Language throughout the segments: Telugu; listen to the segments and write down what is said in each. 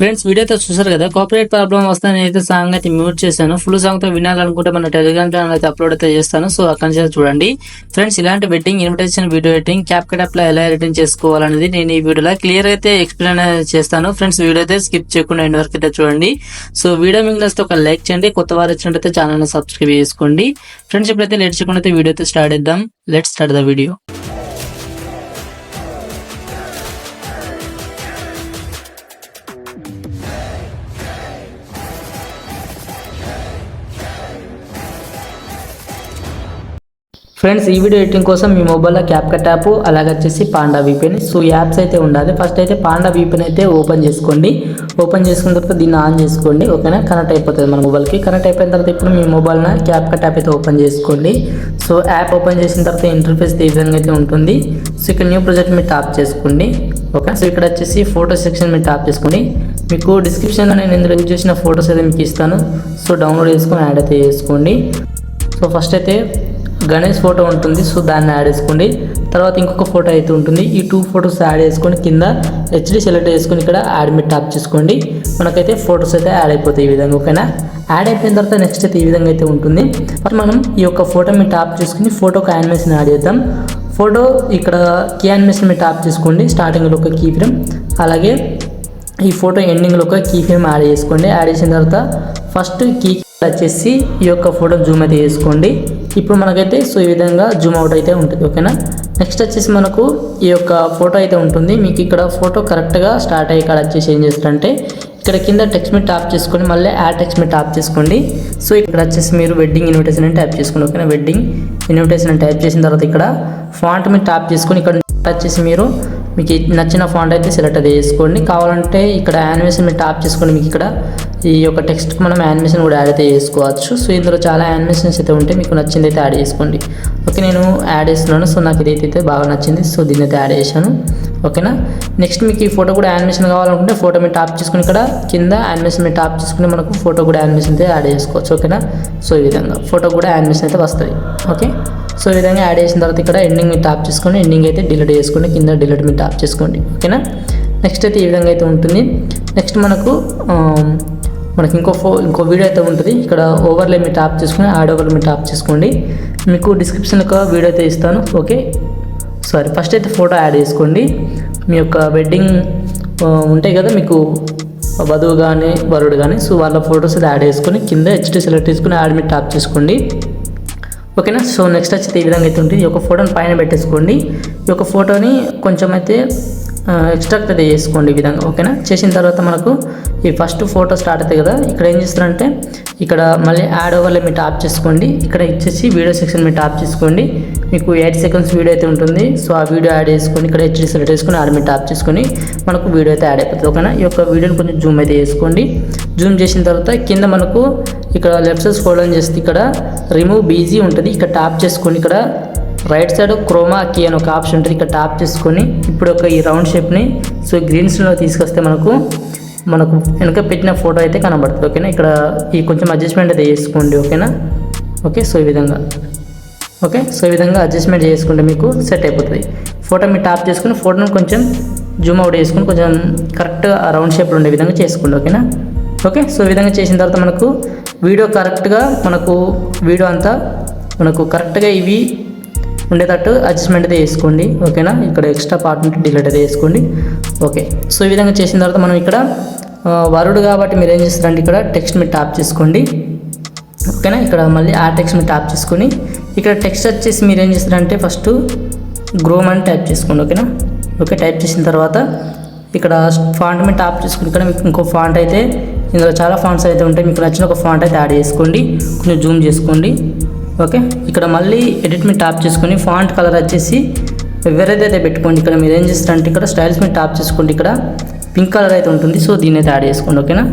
ఫ్రెండ్స్ వీడియో అయితే చూసారు కదా, కాపీరైట్ ప్రాబ్లం వస్తే నేనైతే సాంగ్ అయితే మ్యూట్ చేశాను. ఫుల్ సాంగ్ తో వినాలనుకుంటే మన టెలిగ్రామ్ ఛానల్ అయితే అప్లోడ్ అయితే చేస్తాను. సో అక్కడి నుంచి చూడండి ఫ్రెండ్స్. ఇలాంటి wedding invitation video editing CapCut app లో ఎలా ఎడిటింగ్ చేసుకోవాలనేది నేను ఈ వీడియోలో క్లియర్ అయితే ఎక్స్ప్లెయిన్ చేస్తాను. ఫ్రెండ్స్ వీడియో అయితే స్కిప్ చేయకుండా ఎండ్ వరకు అయితే చూడండి. సో వీడియో మీకు నచ్చితే ఒక లైక్ చేయండి, కొత్త వారు వచ్చినట్టయితే ఛానల్ ని సబ్స్క్రైబ్ చేసుకోండి. ఫ్రెండ్స్ ఇప్పుడైతే లేట్ చేయకుండా అయితే వీడియో అయితే స్టార్ట్ చేద్దాం. Let's start the video. Friends ఈ వీడియో ఎడిటింగ్ కోసం మీ మొబైల్లో క్యాప్కట్ యాప్ అలాగే వచ్చేసి పాండా VPN సో యాప్స్ అయితే ఉండాలి. ఫస్ట్ అయితే పాండా VPN అయితే ఓపెన్ చేసుకోండి. ఓపెన్ చేసుకున్న తర్వాత దీన్ని ఆన్ చేసుకోండి. ఓకేనా, కనెక్ట్ అయిపోతుంది మన మొబైల్కి. కనెక్ట్ అయిపోయిన తర్వాత ఇప్పుడు మీ మొబైల్న క్యాప్కట్ యాప్ అయితే ఓపెన్ చేసుకోండి. సో యాప్ ఓపెన్ చేసిన తర్వాత ఇంటర్ఫేస్ ఈ విధంగా అయితే ఉంటుంది. సో ఇక్కడ న్యూ ప్రాజెక్ట్ మీరు టాప్ చేసుకోండి. ఓకే, సో ఇక్కడ వచ్చేసి ఫోటో సెక్షన్ మీరు టాప్ చేసుకోండి. మీకు డిస్క్రిప్షన్లో నేను ఇందులో యూజ్ చేసిన ఫోటోస్ అయితే మీకు ఇస్తాను. సో డౌన్లోడ్ చేసుకొని యాడ్ అయితే చేసుకోండి. సో ఫస్ట్ అయితే గణేష్ ఫోటో ఉంటుంది, సో దాన్ని యాడ్ చేసుకోండి. తర్వాత ఇంకొక ఫోటో అయితే ఉంటుంది. ఈ 2 ఫొటోస్ యాడ్ చేసుకొని కింద HD సెలెక్ట్ చేసుకొని ఇక్కడ యాడ్ మీద టాప్ చేసుకోండి. మనకైతే ఫొటోస్ అయితే యాడ్ అయిపోతాయి ఈ విధంగా. ఓకేనా, యాడ్ అయిపోయిన తర్వాత నెక్స్ట్ అయితే ఈ విధంగా అయితే ఉంటుంది. ఫస్ట్ మనం ఈ యొక్క ఫోటో మీద టాప్ చేసుకుని ఫోటోకి యానిమేషన్ యాడ్ చేద్దాం. ఫోటో ఇక్కడ కీ యానిమేషన్ మీద టాప్ చేసుకోండి. స్టార్టింగ్లో ఒక కీ ఫ్రేమ్, అలాగే ఈ ఫోటో ఎండింగ్లో ఒక కీ ఫ్రేమ్ యాడ్ చేసుకోండి. యాడ్ చేసిన తర్వాత ఫస్ట్ కీ వచ్చేసి ఈ యొక్క ఫోటో జూమ్ అయితే చేసుకోండి. ఇప్పుడు మనకైతే సో ఈ విధంగా జూమ్ అవుట్ అయితే ఉంటుంది. ఓకేనా, నెక్స్ట్ వచ్చేసి మనకు ఈ యొక్క ఫోటో అయితే ఉంటుంది. మీకు ఇక్కడ ఫోటో కరెక్ట్గా స్టార్ట్ అయ్యి ఇక్కడ వచ్చేసి ఏం చేస్తారంటే ఇక్కడ కింద టెక్స్ట్ మీద టాప్ చేసుకొని మళ్ళీ యాడ్ టెక్స్ట్ మీద టాప్ చేసుకోండి. సో ఇక్కడ వచ్చేసి మీరు వెడ్డింగ్ ఇన్విటేషన్ అని టైప్ చేసుకోండి. ఓకేనా, వెడ్డింగ్ ఇన్విటేషన్ అని టైప్ చేసిన తర్వాత ఇక్కడ ఫాంట్ మీద టాప్ చేసుకొని ఇక్కడ వచ్చేసి మీరు మీకు నచ్చిన ఫాంట్ అయితే సెలెక్ట్ అయితే చేసుకోండి. కావాలంటే ఇక్కడ యానిమేషన్ మీద టాప్ చేసుకోండి. మీకు ఇక్కడ ఈ యొక్క టెక్స్ట్కి మనం యానిమేషన్ కూడా యాడ్ అయితే చేసుకోవచ్చు. సో ఇందులో చాలా యానిమేషన్స్ అయితే ఉంటాయి, మీకు నచ్చింది అయితే యాడ్ చేసుకోండి. ఓకే, నేను యాడ్ చేస్తున్నాను. సో నాకు ఇదైతే బాగా నచ్చింది, సో దీన్ని అయితే యాడ్ చేశాను. ఓకేనా, నెక్స్ట్ మీకు ఈ ఫోటో కూడా యానిమేషన్ కావాలనుకుంటే ఫోటో మీద టాప్ చేసుకుని ఇక్కడ కింద యానిమేషన్ మీద టాప్ చేసుకుని మనకు ఫోటో కూడా యానిమేషన్ అయితే యాడ్ చేసుకోవచ్చు. ఓకేనా, సో ఈ విధంగా ఫోటో కూడా యానిమేషన్ అయితే వస్తుంది. ఓకే, సో ఈ విధంగా యాడ్ చేసిన తర్వాత ఇక్కడ ఎండింగ్ మీద టాప్ చేసుకోండి. ఎండింగ్ అయితే డిలీట్ చేసుకోండి, కింద డిలీట్ మీద టాప్ చేసుకోండి. ఓకేనా, నెక్స్ట్ అయితే ఈ విధంగా అయితే ఉంటుంది. నెక్స్ట్ మనకు ఇంకో వీడియో అయితే ఉంటుంది. ఇక్కడ ఓవర్లే మీద టాప్ చేసుకుని యాడ్ ఓవర్లే మీద టాప్ చేసుకోండి. మీకు డిస్క్రిప్షన్లో ఒక వీడియో అయితే ఇస్తాను. ఓకే, ఫస్ట్ అయితే ఫోటో యాడ్ చేసుకోండి. మీ యొక్క వెడ్డింగ్ ఉంటాయి కదా మీకు వధువు కానీ వరుడు కానీ, సో వాళ్ళ ఫొటోస్ అయితే యాడ్ చేసుకొని కింద HD సెలెక్ట్ చేసుకుని యాడ్ మీద టాప్ చేసుకోండి. ఓకేనా, సో నెక్స్ట్ వచ్చి ఈ విధంగా అయితే ఉంటుంది. ఈ యొక్క ఫోటోని పైన పెట్టేసుకోండి. ఈ యొక్క ఫోటోని కొంచెం అయితే ఎక్స్ట్రాక్ట్ అయితే చేసుకోండి ఈ విధంగా. ఓకేనా, చేసిన తర్వాత మనకు ఈ ఫస్ట్ ఫోటో స్టార్ట్ అవుతాయి కదా, ఇక్కడ ఏం చేస్తారంటే ఇక్కడ మళ్ళీ యాడ్ ఓవర్లో మీరు టాప్ చేసుకోండి. ఇక్కడ ఇచ్చేసి వీడియో సెక్షన్ మీరు టాప్ చేసుకోండి. మీకు 8 సెకండ్స్ వీడియో అయితే ఉంటుంది. సో ఆ వీడియో యాడ్ చేసుకొని ఇక్కడ HD సెలెక్ట్ చేసుకొని యాడ్ మీద టాప్ చేసుకొని మనకు వీడియో అయితే యాడ్ అయిపోతుంది. ఓకేనా, ఈ యొక్క వీడియోని కొంచెం జూమ్ అయితే చేసుకోండి. జూమ్ చేసిన తర్వాత కింద మనకు ఇక్కడ లెఫ్ట్ సైడ్ స్క్రోల్ ఆన్ చేస్తే ఇక్కడ రిమూవ్ బీజీ ఉంటుంది. ఇక్కడ టాప్ చేసుకొని ఇక్కడ రైట్ సైడ్ క్రోమా కీ అని ఒక ఆప్షన్ ఉంటుంది. ఇక్కడ టాప్ చేసుకొని ఇప్పుడు ఈ రౌండ్ షేప్ని సో గ్రీన్స్లో తీసుకొస్తే మనకు వెనక పెట్టిన ఫోటో అయితే కనబడుతుంది. ఓకేనా, ఇక్కడ ఈ కొంచెం అడ్జస్ట్మెంట్ అయితే చేసుకోండి. ఓకేనా, ఓకే, సో ఈ విధంగా. ఓకే, సో ఈ విధంగా అడ్జస్ట్మెంట్ చేసుకుంటే మీకు సెట్ అయిపోతుంది. ఫోటో మీరు టాప్ చేసుకుని ఫోటోని కొంచెం జూమ్ అవుట్ చేసుకుని కొంచెం కరెక్ట్గా రౌండ్ షేప్లో ఉండే విధంగా చేసుకోండి. ఓకేనా, ఓకే, సో ఈ విధంగా చేసిన తర్వాత మనకు వీడియో కరెక్ట్గా వీడియో అంతా కరెక్ట్గా ఇవి ఉండేటట్టు అడ్జస్ట్మెంట్ అయితే చేసుకోండి. ఓకేనా, ఇక్కడ ఎక్స్ట్రా పార్ట్ ఉంటే డిలీట్ అయితే చేసుకోండి. ఓకే, సో ఈ విధంగా చేసిన తర్వాత మనం ఇక్కడ వరుడు కాబట్టి మీరు ఏం చేస్తారంటే ఇక్కడ టెక్స్ట్ మీద టాప్ చేసుకోండి. ఓకేనా, ఇక్కడ మళ్ళీ ఆ టెక్స్ట్ మీద టాప్ చేసుకొని ఇక్కడ టెక్స్ట్ వచ్చేసి మీరు ఏం చేస్తారంటే ఫస్ట్ గ్రోమ్ అని టైప్ చేసుకోండి. ఓకేనా, ఓకే, టైప్ చేసిన తర్వాత ఇక్కడ ఫాంట్ మీద టాప్ చేసుకుని ఇక్కడ మీకు ఇంకో ఫాంట్ అయితే ఇందులో చాలా ఫాంట్స్ అయితే ఉంటాయి. మీకు నచ్చిన ఒక ఫాంట్ అయితే యాడ్ చేసుకోండి. కొంచెం జూమ్ చేసుకోండి. ఓకే, ఇక్కడ మళ్ళీ ఎడిట్ మీద టాప్ చేసుకొని ఫాంట్ కలర్ వచ్చేసి వేరేది అయితే పెట్టుకోండి. ఇక్కడ మీరు ఏం చేస్తారంటే ఇక్కడ స్టైల్స్ మీద టాప్ చేసుకోండి. ఇక్కడ పింక్ కలర్ అయితే ఉంటుంది, సో దీన్ని అయితే యాడ్ చేసుకోండి. ఓకేనా,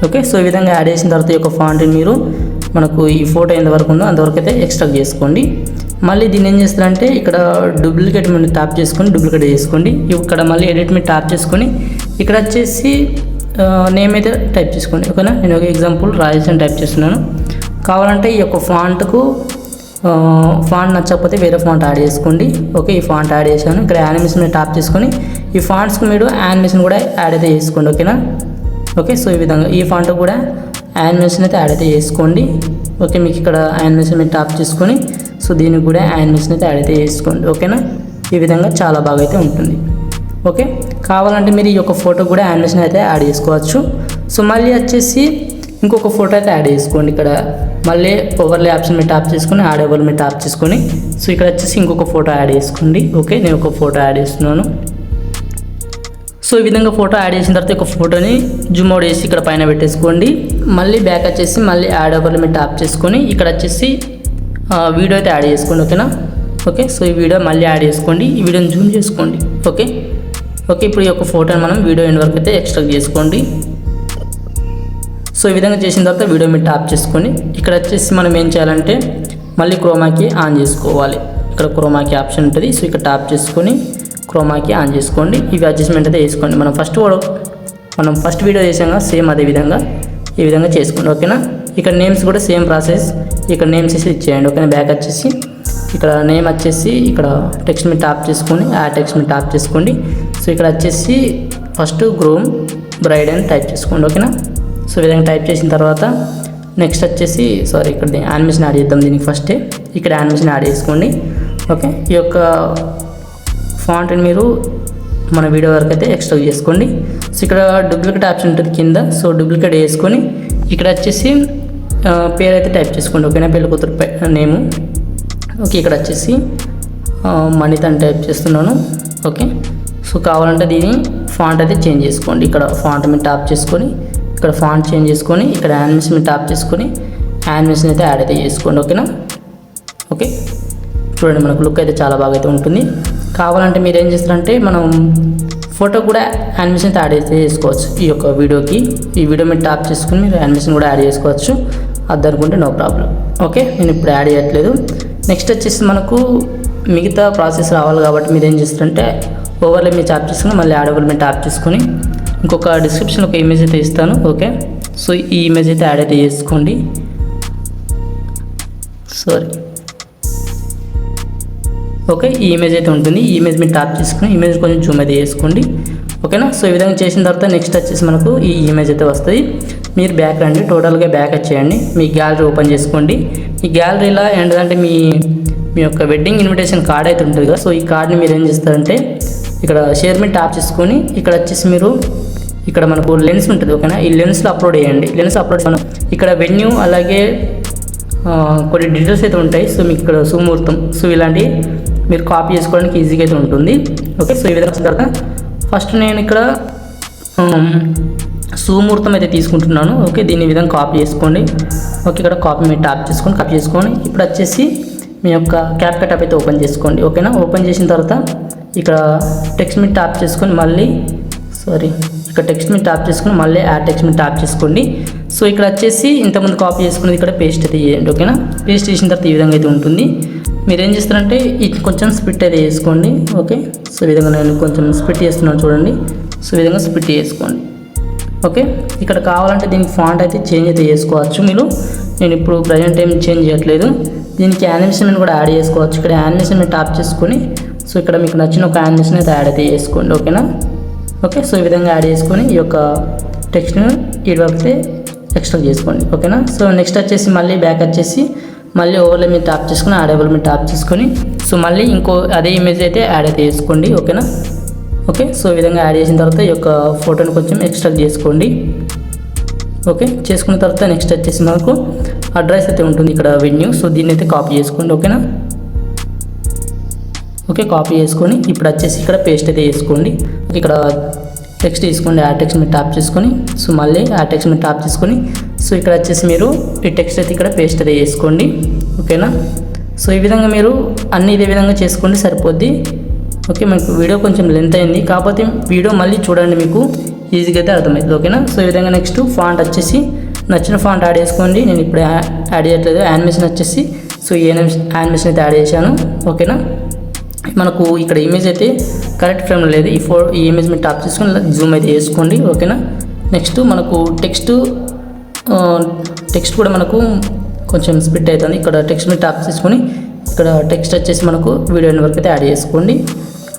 ఓకే, సో ఈ విధంగా యాడ్ చేసిన తర్వాత ఈ యొక్క ఫాంట్ని మీరు మనకు ఈ ఫోటో ఎంతవరకు ఉందో అంతవరకు అయితే ఎక్స్ట్రాక్ట్ చేసుకోండి. మళ్ళీ దీన్ని ఏం చేస్తారంటే ఇక్కడ డూప్లికేట్ మీద టాప్ చేసుకొని డూప్లికేట్ చేసుకోండి. ఇక్కడ మళ్ళీ ఎడిట్ మీద టాప్ చేసుకొని ఇక్కడ వచ్చేసి నేమ్ అయితే టైప్ చేసుకోండి. ఓకేనా, నేను ఒక ఎగ్జాంపుల్ రాజేష్ అని టైప్ చేస్తున్నాను. కావాలంటే ఈ యొక్క ఫాంట్కు ఫాంట్ నచ్చకపోతే వేరే ఫాంట్ యాడ్ చేసుకోండి. ఓకే, ఈ ఫాంట్ యాడ్ చేశాను. ఇక్కడ యానిమేషన్ మీద టాప్ చేసుకొని ఈ ఫాంట్స్కి మీరు యానిమేషన్ కూడా యాడ్ అయితే చేసుకోండి, ఓకేనా. ఓకే, సో ఈ విధంగా ఈ ఫాంట్ కూడా యానిమేషన్ అయితే యాడ్ అయితే చేసుకోండి. ఓకే, మీకు ఇక్కడ యానిమేషన్ మీరు టాప్ చేసుకొని సో దీనికి కూడా యానిమేషన్ అయితే యాడ్ అయితే చేసుకోండి, ఓకేనా. ఈ విధంగా చాలా బాగా అయితే ఉంటుంది. ఓకే, కావాలంటే మీరు ఈ యొక్క ఫోటో కూడా యానిమేషన్ అయితే యాడ్ చేసుకోవచ్చు. సో మళ్ళీ వచ్చేసి ఇంకొక ఫోటో అయితే యాడ్ చేసుకోండి. ఇక్కడ మళ్ళీ ఓవర్లే ఆప్షన్ మీద టాప్ చేసుకొని యాడ్ ఓవర్ మీద టాప్ చేసుకొని సో ఇక్కడ వచ్చేసి ఇంకొక ఫోటో యాడ్ చేసుకోండి. ఓకే, నేను ఒక ఫోటో యాడ్ చేస్తున్నాను. సో ఈ విధంగా ఫోటో యాడ్ చేసిన తర్వాత ఒక ఫోటోని జూమ్ అవుట్ చేసి ఇక్కడ పైన పెట్టేసుకోండి. మళ్ళీ బ్యాక్ వచ్చేసి మళ్ళీ యాడ్ ఓవర్ మీద టాప్ చేసుకొని ఇక్కడ వచ్చేసి వీడియో అయితే యాడ్ చేసుకోండి, ఓకేనా. ఓకే, సో ఈ వీడియో మళ్ళీ యాడ్ చేసుకోండి. ఈ వీడియోని జూమ్ చేసుకోండి. ఓకే, ఇప్పుడు ఈ యొక్క ఫోటోని మనం వీడియో ఎండ్ వరకు అయితే ఎక్స్ట్రాక్ట్ చేసుకోండి. సో ఈ విధంగా చేసిన తర్వాత వీడియో మీద టాప్ చేసుకొని ఇక్కడ వచ్చేసి మనం ఏం చేయాలంటే మళ్ళీ క్రోమాకి ఆన్ చేసుకోవాలి. ఇక్కడ క్రోమాకి ఆప్షన్ ఉంటుంది. సో ఇక్కడ టాప్ చేసుకొని క్రోమాకి ఆన్ చేసుకోండి. ఇవి అడ్జస్ట్మెంట్ అయితే వేసుకోండి. మనం ఫస్ట్ వీడియో చేసాం సేమ్ అదే విధంగా ఈ విధంగా చేసుకోండి, ఓకేనా. ఇక్కడ నేమ్స్ కూడా సేమ్ ప్రాసెస్. ఇక్కడ నేమ్స్ వేసి ఇచ్చేయండి, ఓకేనా. బ్యాక్ వచ్చేసి ఇక్కడ నేమ్ వచ్చేసి ఇక్కడ టెక్స్ట్ మీద టాప్ చేసుకొని ఆ టెక్స్ట్ మీద టాప్ చేసుకోండి. సో ఇక్కడ వచ్చేసి ఫస్ట్ గ్రూమ్ బ్రైడ్ అని టైప్ చేసుకోండి, ఓకేనా. సో ఈ విధంగా టైప్ చేసిన తర్వాత నెక్స్ట్ వచ్చేసి ఇక్కడ యానిమేషన్ యాడ్ చేద్దాం. దీనికి ఫస్టే ఇక్కడ యానిమేషన్ యాడ్ చేసుకోండి. ఓకే, ఈ యొక్క ఫాంట్ని మీరు మన వీడియో వరకు అయితే ఎక్స్ట్రాక్ట్ చేసుకోండి. సో ఇక్కడ డూప్లికేట్ ఆప్షన్ ఉంటుంది కింద. సో డూప్లికేట్ వేసుకొని ఇక్కడ వచ్చేసి పేరు అయితే టైప్ చేసుకోండి, ఓకేనా. పెళ్లి కూతురు నేము. ఓకే, ఇక్కడ వచ్చేసి మణిత అని టైప్ చేస్తున్నాను. ఓకే, సో కావాలంటే దీని ఫాంట్ అయితే చేంజ్ చేసుకోండి. ఇక్కడ ఫాంట్ మీద టాప్ చేసుకొని ఇక్కడ ఫాంట్ చేంజ్ చేసుకొని ఇక్కడ యానిమేషన్ మీద టాప్ చేసుకొని యానిమేషన్ అయితే యాడ్ అయితే చేసుకోండి, ఓకేనా. ఓకే, చూడండి మనకు లుక్ అయితే చాలా బాగా అయితే ఉంటుంది. కావాలంటే మీరు ఏం చేస్తారంటే మనం ఫోటో కూడా యానిమేషన్ అయితే యాడ్ అయితే చేసుకోవచ్చు. ఈ యొక్క వీడియోకి ఈ వీడియో మీద టాప్ చేసుకుని మీరు యానిమేషన్ కూడా యాడ్ చేసుకోవచ్చు. అది అనుకుంటే నో ప్రాబ్లం. ఓకే, నేను ఇప్పుడు యాడ్ చేయట్లేదు. నెక్స్ట్ వచ్చేసి మనకు మిగతా ప్రాసెస్ రావాలి కాబట్టి మీరు ఏం చేస్తారంటే ఓవర్లే మీద టాప్ చేసుకుని మళ్ళీ యాడ్ ఓవర్ మీద టాప్ చేసుకొని ఇంకొక డిస్క్రిప్షన్లో ఒక ఇమేజ్ అయితే ఇస్తాను. ఓకే, సో ఈ ఇమేజ్ అయితే యాడ్ అయితే చేసుకోండి. ఓకే, ఈ ఇమేజ్ అయితే ఉంటుంది. ఈ ఇమేజ్ మీద టాప్ చేసుకుని ఇమేజ్ కొంచెం జూమ్ అయితే చేసుకోండి, ఓకేనా. సో ఈ విధంగా చేసిన తర్వాత నెక్స్ట్ వచ్చేసి మనకు ఈ ఇమేజ్ అయితే వస్తుంది. మీరు బ్యాక్ రండి, టోటల్గా బ్యాక్ వచ్చేయండి. మీ గ్యాలరీ ఓపెన్ చేసుకోండి. ఈ గ్యాలరీలో ఏంటంటే మీ యొక్క వెడ్డింగ్ ఇన్విటేషన్ కార్డ్ అయితే ఉంటుంది కదా. సో ఈ కార్డ్ని మీరు ఏం చేస్తారంటే ఇక్కడ షేర్ మీద టాప్ చేసుకొని ఇక్కడ వచ్చేసి మీరు ఇక్కడ మనకు లెన్స్ ఉంటుంది, ఓకేనా. ఈ లెన్స్లో అప్లోడ్ చేయండి. లెన్స్ అప్లోడ్ మనం ఇక్కడ వెన్యూ అలాగే కొన్ని డీటెయిల్స్ అయితే ఉంటాయి. సో మీకు ఇక్కడ సుముహూర్తం సో ఇలాంటివి మీరు కాపీ చేసుకోవడానికి ఈజీగా అయితే ఉంటుంది. ఓకే, సో ఈ విధంగా వచ్చిన తర్వాత ఫస్ట్ నేను ఇక్కడ సుముహూర్తం అయితే తీసుకుంటున్నాను. ఓకే, దీని విధంగా కాపీ చేసుకోండి. ఓకే, ఇక్కడ కాపీ మీద టాప్ చేసుకొని ఇప్పుడు వచ్చేసి మీ యొక్క క్యాప్కట్ యాప్ అయితే ఓపెన్ చేసుకోండి, ఓకేనా. ఓపెన్ చేసిన తర్వాత ఇక్కడ టెక్స్ట్ మీద టాప్ చేసుకొని మళ్ళీ ఇక్కడ టెక్స్ట్ మీద టాప్ చేసుకొని మళ్ళీ యాడ్ టెక్స్ట్ మీద టాప్ చేసుకోండి. సో ఇక్కడ వచ్చేసి ఇంతకుముందు కాపీ చేసుకున్నది ఇక్కడ పేస్ట్ అయితే చేయండి, ఓకేనా. పేస్ట్ చేసిన తర్వాత ఈ విధంగా అయితే ఉంటుంది. మీరు ఏం చేస్తారంటే ఇది కొంచెం స్ప్లిట్ అయితే చేసుకోండి. ఓకే, సో ఈ విధంగా నేను కొంచెం స్ప్లిట్ చేస్తున్నాను చూడండి. సో ఈ విధంగా స్ప్లిట్ చేసుకోండి. ఓకే, ఇక్కడ కావాలంటే దీనికి ఫాంట్ అయితే చేంజ్ అయితే చేసుకోవచ్చు మీరు. నేను ఇప్పుడు ప్రజెంట్ ఏం చేంజ్ చేయట్లేదు. దీనికి యానిమేషన్ కూడా యాడ్ చేసుకోవచ్చు. ఇక్కడ యానిమేషన్ మీద టాప్ చేసుకొని సో ఇక్కడ మీకు నచ్చిన ఒక యానిమేషన్ అయితే యాడ్ అయితే చేసుకోండి, ఓకేనా. ఓకే, సో ఈ విధంగా యాడ్ చేసుకొని ఈ యొక్క టెక్స్ట్ని ఈ వరకు అయితే ఎక్స్ట్రాక్ట్ చేసుకోండి, ఓకేనా. సో నెక్స్ట్ వచ్చేసి మళ్ళీ బ్యాక్ వచ్చేసి మళ్ళీ ఓవర్లే మీద టాప్ చేసుకొని యాడ్ ఓవర్లే మీద టాప్ చేసుకొని సో మళ్ళీ ఇంకో అదే ఇమేజ్ అయితే యాడ్ అయితే చేసుకోండి, ఓకేనా. ఓకే, సో ఈ విధంగా యాడ్ చేసిన తర్వాత ఈ యొక్క ఫోటోని కొంచెం ఎక్స్ట్రాక్ట్ చేసుకోండి. ఓకే, చేసుకున్న తర్వాత నెక్స్ట్ వచ్చేసి మనకు అడ్రస్ అయితే ఉంటుంది ఇక్కడ వెన్యూ. సో దీన్ని అయితే కాపీ చేసుకోండి, ఓకేనా. ఓకే, కాపీ చేసుకొని ఇప్పుడు వచ్చేసి ఇక్కడ పేస్ట్ అయితే చేసుకోండి. ఇక్కడ టెక్స్ట్ తీసుకోండి, యాడ్ టెక్స్ట్ మీద టాప్ చేసుకొని సో మళ్ళీ యాడ్ టెక్స్ట్ మీద టాప్ చేసుకొని సో ఇక్కడ వచ్చేసి మీరు ఈ టెక్స్ట్ అయితే ఇక్కడ పేస్ట్ అయితే చేసుకోండి, ఓకేనా. సో ఈ విధంగా మీరు అన్ని ఇదే విధంగా చేసుకోండి సరిపోద్ది. ఓకే, మనకు వీడియో కొంచెం లెంత్ అయింది కాకపోతే వీడియో మళ్ళీ చూడండి మీకు ఈజీగా అయితే అర్థమవుతుంది, ఓకేనా. సో ఈ విధంగా నెక్స్ట్ ఫాంట్ వచ్చేసి నచ్చిన ఫాంట్ యాడ్ చేసుకోండి. నేను ఇప్పుడు యాడ్ చేయట్లేదు. యానిమేషన్ వచ్చేసి సో ఈ యానిమేషన్ అయితే యాడ్ చేశాను, ఓకేనా. మనకు ఇక్కడ ఇమేజ్ అయితే కరెక్ట్ ఫ్రేమ్లో లేదు. ఈ ఇమేజ్ మీద టాప్ చేసుకొని జూమ్ అయితే వేసుకోండి, ఓకేనా. నెక్స్ట్ మనకు టెక్స్ట్ కూడా మనకు కొంచెం స్ప్లిట్ అవుతుంది. ఇక్కడ టెక్స్ట్ మీద టాప్ చేసుకొని ఇక్కడ టెక్స్ట్ వచ్చేసి మనకు వీడియో వరకు అయితే యాడ్ చేసుకోండి.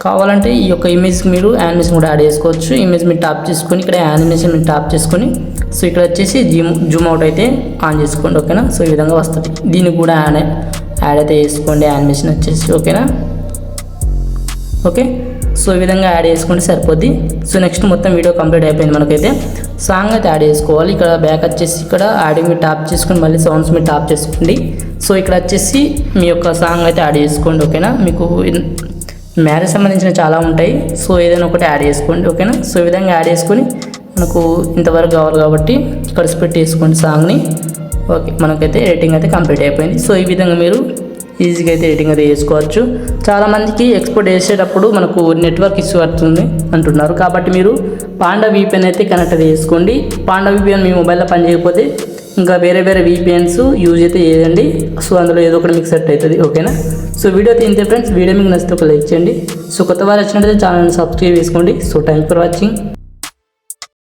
కావాలంటే ఈ యొక్క ఇమేజ్కి మీరు యానిమేషన్ కూడా యాడ్ చేసుకోవచ్చు. ఇమేజ్ మీరు టాప్ చేసుకొని ఇక్కడ యానిమేషన్ మీరు టాప్ చేసుకొని సో ఇక్కడ వచ్చేసి జూమ్ అవుట్ అయితే ఆన్ చేసుకోండి. ఓకేనా, సో ఈ విధంగా వస్తుంది. దీనికి కూడా యాడ్ అయితే చేసుకోండి యానిమేషన్ వచ్చేసి. ఓకేనా, ఓకే, సో ఈ విధంగా యాడ్ చేసుకుంటే సరిపోద్ది. సో నెక్స్ట్ మొత్తం వీడియో కంప్లీట్ అయిపోయింది. మనకైతే సాంగ్ అయితే యాడ్ చేసుకోవాలి. ఇక్కడ బ్యాక్ వచ్చేసి ఇక్కడ యాడింగ్ మీరు టాప్ చేసుకొని మళ్ళీ సౌండ్స్ మీరు టాప్ చేసుకోండి. సో ఇక్కడ వచ్చేసి మీ యొక్క సాంగ్ అయితే యాడ్ చేసుకోండి. ఓకేనా, మీకు మ్యారేజ్ సంబంధించిన చాలా ఉంటాయి. సో ఏదైనా ఒకటి యాడ్ చేసుకోండి. ఓకేనా, సో ఈ విధంగా యాడ్ చేసుకొని మనకు ఇంతవరకు కావాలి కాబట్టి ఇక్కడ స్ప్లిట్ చేసుకోండి సాంగ్ని. ఓకే, మనకైతే ఎడిటింగ్ అయితే కంప్లీట్ అయిపోయింది. సో ఈ విధంగా మీరు ఈజీగా అయితే ఎడిటింగ్ అయితే చేసుకోవచ్చు. చాలామందికి ఎక్స్పోర్ట్ చేసేటప్పుడు మనకు నెట్వర్క్ ఇష్యూ అవుతుంది అంటున్నారు. కాబట్టి మీరు పాండా VPN అయితే కనెక్ట్ అయితే చేసుకోండి. పాండా VPN మీ మొబైల్లో పనిచేయకపోతే ఇంకా వేరే VPNs యూజ్ అయితే చేయండి. సో అందులో ఏదో ఒకటి మీకు సెట్ అవుతుంది. ఓకేనా, సో వీడియో అయితే ఇంతే ఫ్రెండ్స్. వీడియో మీకు నచ్చితే ఒక లైక్ చేయండి. సో కొత్త వారు వచ్చినట్లయితే ఛానల్ని సబ్స్క్రైబ్ చేసుకోండి. So thank for watching.